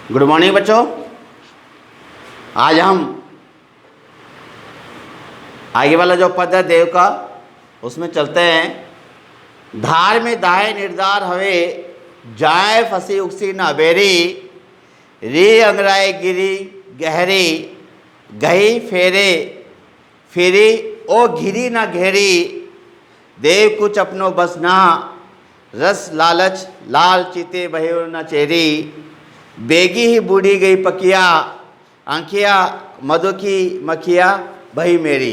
Good morning बच्चों। आज हम आगे वाला जो पद है देव का उसमें चलते हैं। धार में दाहे निर्धार हवे जाए फंसी उक्सी न बेरी री अंगराए गिरी गहरी गही फेरे फिरी ओ घिरी न घेरी देव कुछ अपनो बस ना रस लालच लाल चीते भयो न चेरी बेगी ही बूढ़ी गई पकिया आंखिया मधु की मखिया भई मेरी।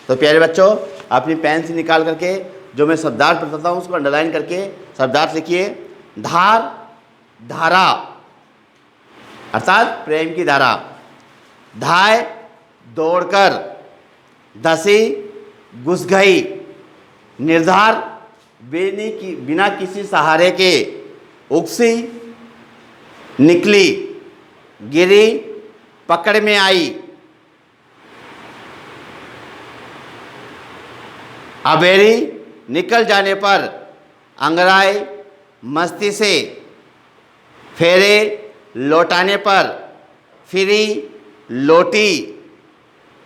तो प्यारे बच्चों, अपनी पेन से निकाल करके जो मैं शब्दार्थ बताता हूँ उसको अंडरलाइन करके शब्दार्थ लिखिए। धार, धारा अर्थात प्रेम की धारा। धाय दौड़कर, धसी घुस गई, निर्धार बिना किसी सहारे के, उक्सी निकली, गिरी पकड़ में आई, अबेरी निकल जाने पर, अंगराई मस्ती से, फेरे लौटाने पर, फिरी लोटी,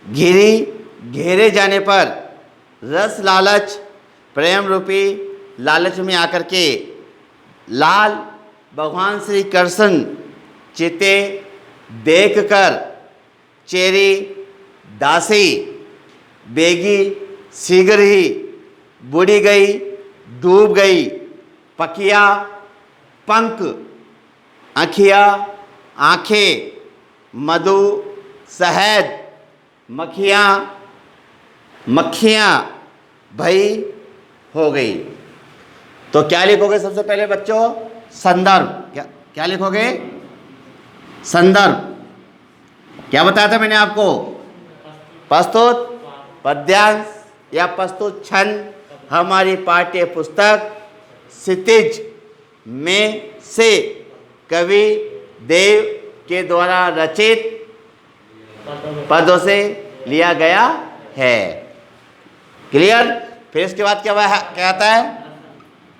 घिरी घेरे जाने पर, रस लालच प्रेम रूपी लालच में आकर के, लाल भगवान श्री कृष्ण चिते देखकर, चेरी दासी बेगी शीघ्र ही, बुड़ी गई डूब गई, पकिया पंख, आँखिया आँखें, मधु शहद, मक्खियाँ मक्खियाँ भई हो गई। तो क्या लिखोगे सबसे पहले बच्चों? संदर्भ। क्या लिखोगे? संदर्भ। क्या बताया था मैंने आपको? प्रस्तुत पद्यांश या प्रस्तुत छंद हमारी पाठ्य पुस्तक क्षितिज में से कवि देव के द्वारा रचित पदों से लिया गया है। क्लियर? फिर इसके बाद क्या आता है?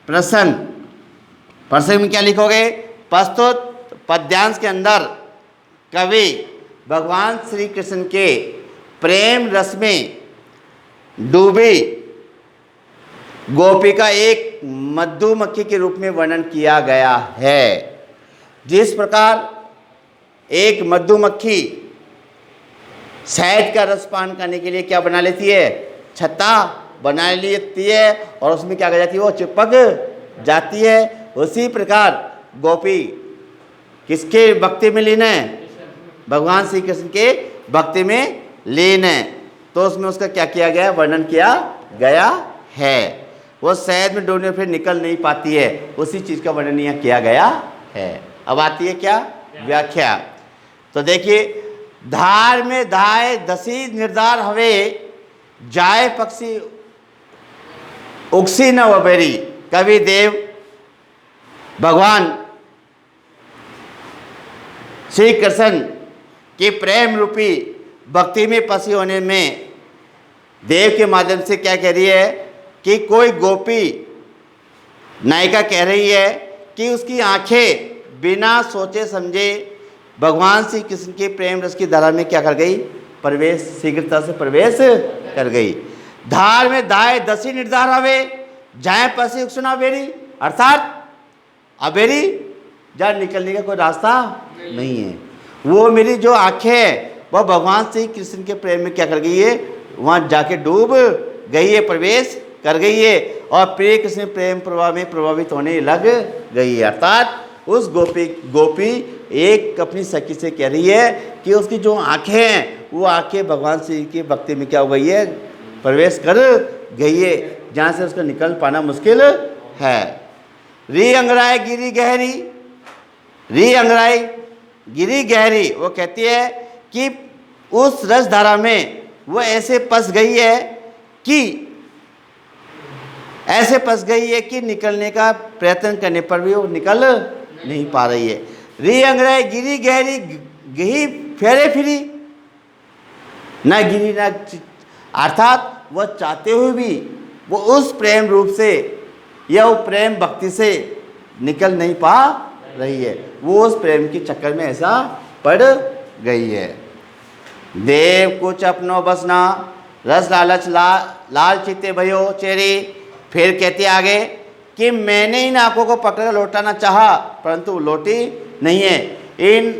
प्रसंग। प्रसंग में क्या लिखोगे? प्रस्तुत पद्यांश के अंदर कवि भगवान श्री कृष्ण के प्रेम रस में डूबी गोपी का एक मधुमक्खी के रूप में वर्णन किया गया है। जिस प्रकार एक मधुमक्खी शहद का रस पान करने के लिए क्या बना लेती है? छत्ता बना लेती है और उसमें क्या कर जाती है? वो चिपक जाती है। उसी प्रकार गोपी किसके भक्ति में लीन है? भगवान श्री कृष्ण के भक्ति में लीन है। तो उसमें उसका क्या किया गया? वर्णन किया गया है। वो शहद में डूबने फिर निकल नहीं पाती है, उसी चीज़ का वर्णन यहाँ किया गया है। अब आती है क्या? व्याख्या। तो देखिए, धार में धाय दसी निर्धार हवे जाए पक्षी उक्सी न वबेरी। कवि देव भगवान श्री कृष्ण के प्रेम रूपी भक्ति में फंसी होने में देव के माध्यम से क्या कह रही है कि कोई गोपी नायिका कह रही है कि उसकी आंखें बिना सोचे समझे भगवान श्री कृष्ण के प्रेम रस की धारा में क्या कर गई? प्रवेश, शीघ्रता से प्रवेश कर गई। धार में दाए दसी निर्धार हवे जाए पसी उक्सना बेरी, अर्थात अबेरी जहाँ निकलने का कोई रास्ता नहीं है। वो मेरी जो आंखें है वह भगवान श्री कृष्ण के प्रेम में क्या कर गई है? वहाँ जाके डूब गई है, प्रवेश कर गई है और प्रिय कृष्ण प्रेम प्रवाह में प्रभावित होने लग गई है। अर्थात उस गोपी एक अपनी सखी से कह रही है कि उसकी जो आंखें हैं वो आंखें भगवान श्री की भक्ति में क्या हो गई है? प्रवेश कर गई है, जहाँ से उसको निकल पाना मुश्किल है। री अंगराई गिरी गहरी, री अंगराई गिरी गहरी, वो कहती है कि उस रस धारा में वो ऐसे फंस गई है कि निकलने का प्रयत्न करने पर भी वो निकल नहीं पा रही है। री अंगराई गिरी गहरी गही फेरे फिरी, ना गिरी ना, अर्थात वह चाहते हुए भी वो उस प्रेम रूप से या वो प्रेम भक्ति से निकल नहीं पा रही है, वो उस प्रेम के चक्कर में ऐसा पड़ गई है। देव कुछ अपनो बसना रस लालच लाल चित्ते भयो चेरी। फिर कहती आगे कि मैंने इन आंखों को पकड़कर लौटाना चाहा, परंतु लौटी नहीं है। इन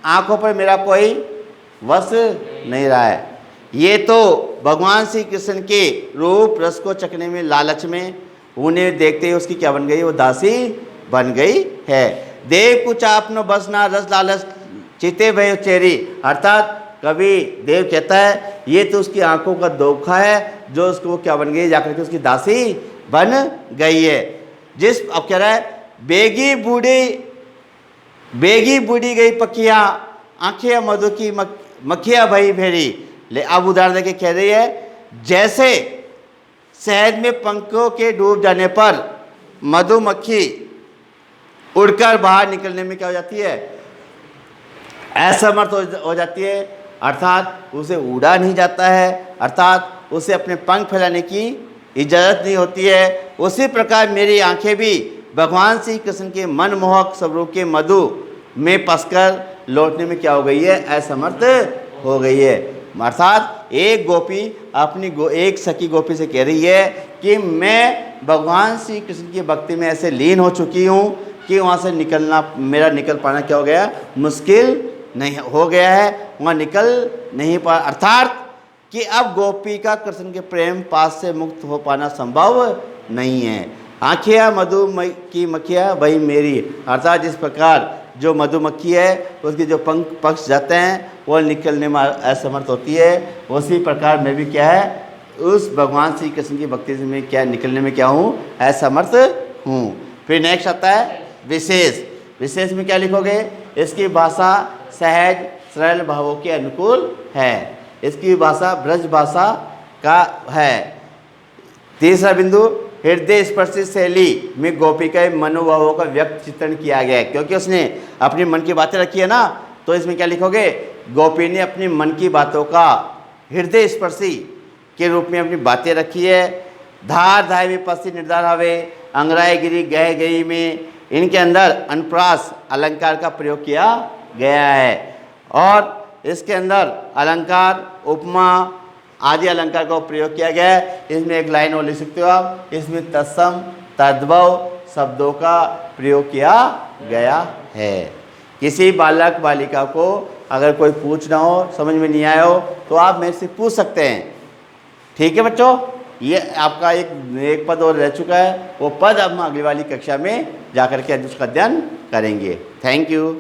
आंखों पर मेरा कोई वश नहीं रहा है। ये तो भगवान श्री कृष्ण के रूप रस को चखने में लालच में उन्हें देखते ही उसकी क्या बन गई, वो दासी बन गई है। देव कुछ आपनो बसना रस लालच चिते भय चेरी। अर्थात कभी देव कहता है ये तो उसकी आंखों का धोखा है जो उसको क्या बन गई, जाकर के उसकी दासी बन गई है। जिस अब कह रहा है बेगी बूढ़ी गई पखिया आंखें मधु की मक्खिया भई भेरी। ले अब उदाहरण देके कह रही है जैसे शहद में पंखों के डूब जाने पर मधुमक्खी उड़कर बाहर निकलने में क्या हो जाती है, असमर्थ हो जाती है, अर्थात उसे उड़ा नहीं जाता है, अर्थात उसे अपने पंख फैलाने की इजाज़त नहीं होती है। उसी प्रकार मेरी आंखें भी भगवान श्री कृष्ण के मनमोहक स्वरूप के मधु में फंसकर लौटने में क्या हो गई है, असमर्थ हो गई है। अर्थात एक गोपी अपनी एक सखी गोपी से कह रही है कि मैं भगवान श्री कृष्ण की भक्ति में ऐसे लीन हो चुकी हूँ कि वहाँ से मेरा निकल पाना क्या हो गया, मुश्किल नहीं हो गया है, वहाँ निकल नहीं पा। अर्थात कि अब गोपी का कृष्ण के प्रेम पास से मुक्त हो पाना संभव नहीं है। आँखिया मधु की मक्खिया वही मेरी। अर्थात जिस प्रकार जो मधुमक्खी है उसके जो पक्ष जाते हैं वो निकलने में असमर्थ होती है, उसी प्रकार मैं भी क्या है उस भगवान श्री कृष्ण की भक्ति से मैं क्या निकलने में क्या हूँ, असमर्थ हूँ। फिर नेक्स्ट आता है विशेष। विशेष में क्या लिखोगे, इसकी भाषा सहज सरल भावों के अनुकूल है, इसकी भाषा ब्रज भाषा का है। तीसरा बिंदु हृदय स्पर्शी शैली में गोपी के मनोभावों का व्यक्त चित्रण किया गया है, क्योंकि उसने अपनी मन की बातें रखी है ना, तो इसमें क्या लिखोगे, गोपी ने अपनी मन की बातों का हृदय स्पर्शी के रूप में अपनी बातें रखी है। धार धाय में पसी निर्धार हवे अंगराय गिरी गह गई में इनके अंदर अनुप्रास अलंकार का प्रयोग किया गया है, और इसके अंदर अलंकार उपमा आदि अलंकार का प्रयोग किया गया है। इसमें एक लाइन और लिख सकते हो आप, इसमें तत्सम तद्भव शब्दों का प्रयोग किया गया है। किसी बालक बालिका को अगर कोई पूछना हो, समझ में नहीं आया हो, तो आप मेरे से पूछ सकते हैं। ठीक है बच्चों, ये आपका एक पद और रह चुका है, वो पद अब हम अगली वाली कक्षा में जाकर के उसका अध्ययन करेंगे। Thank you.